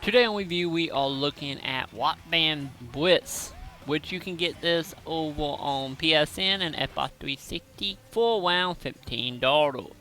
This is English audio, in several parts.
Today on review, we are looking at Watt Band Blitz, which you can get this over on PSN and Xbox 360 for around $15.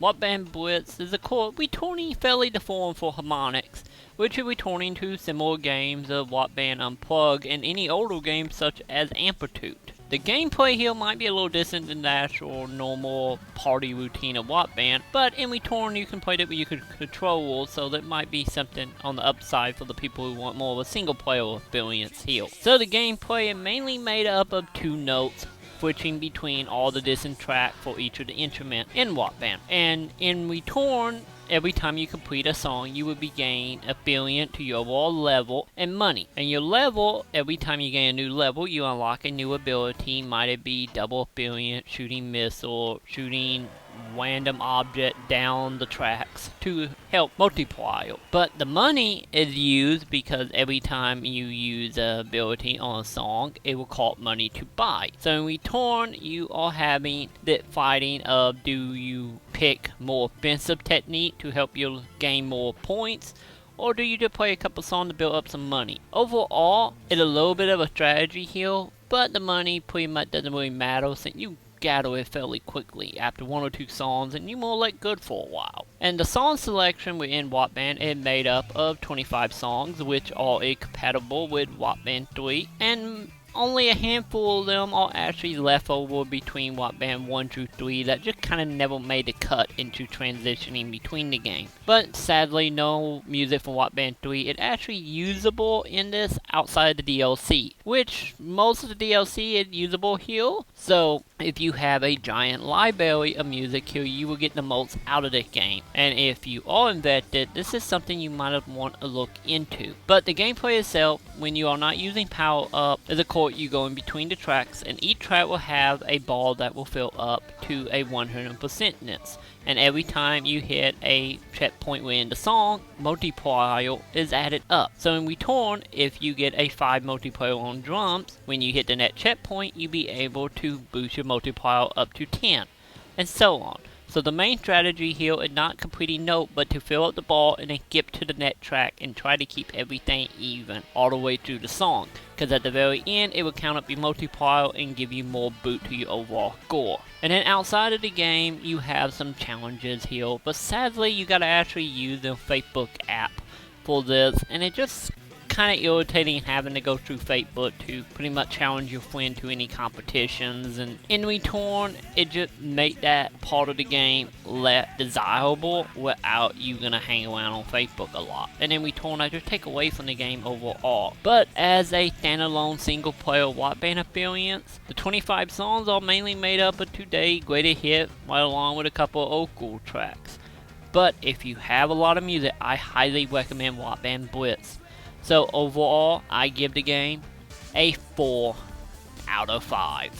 Watt Band Blitz is a chord returning fairly deformed for harmonics, which are returning to similar games of Watt Band Unplugged and any older games such as Amplitude. The gameplay here might be a little distant than the actual normal party routine of Watt Band, but in return you can play it with your controller, so that might be something on the upside for the people who want more of a single player experience here. So the gameplay is mainly made up of 2 notes, switching between all the distant tracks for each of the instruments in Watt Band. And in return, every time you complete a song, you will be gaining affiliate to your overall level and money. And your level, every time you gain a new level, you unlock a new ability. Might it be double affiliate, shooting missile, shooting random object down the tracks to help multiply. But the money is used because every time you use an ability on a song, it will cost money to buy. So in return, you are having that fighting of, do you pick more offensive technique to help you gain more points, or do you just play a couple songs to build up some money? Overall, it's a little bit of a strategy here, but the money pretty much doesn't really matter since you gather it fairly quickly after 1 or 2 songs and you will look good for a while. And the song selection within Watt Band is made up of 25 songs, which are compatible with Watt Band 3, and only a handful of them are actually left over between Watt Band 1 through 3 that just kind of never made the cut into transitioning between the game. But sadly, no music from Watt Band 3 is actually usable in this outside the DLC, which most of the DLC is usable here. So if you have a giant library of music here, you will get the most out of this game. And if you are invested, this is something you might want to look into. But the gameplay itself, when you are not using power up, is a chord you go in between the tracks, and each track will have a ball that will fill up to a 100%ness. And every time you hit a checkpoint within the song, multiplier is added up. So in return, if you get a 5 multiplier on drums, when you hit the next checkpoint, you'll be able to boost your multiplier up to 10, and so on. So the main strategy here is not completing note, but to fill up the ball and then skip to the next track and try to keep everything even all the way through the song. Because at the very end, it will count up your multiplier and give you more boot to your overall score. And then outside of the game, you have some challenges here, but sadly, you gotta actually use the Facebook app for this, and it just kind of irritating having to go through Facebook to pretty much challenge your friend to any competitions, and in return it just make that part of the game less desirable without you gonna hang around on Facebook a lot, and in return I just take away from the game overall. But as a standalone single player Watt Band experience, the 25 songs are mainly made up of today greatest hits, right along with a couple of old school tracks. But if you have a lot of music, I highly recommend Watt Band Blitz. So overall, I give the game a 4 out of 5.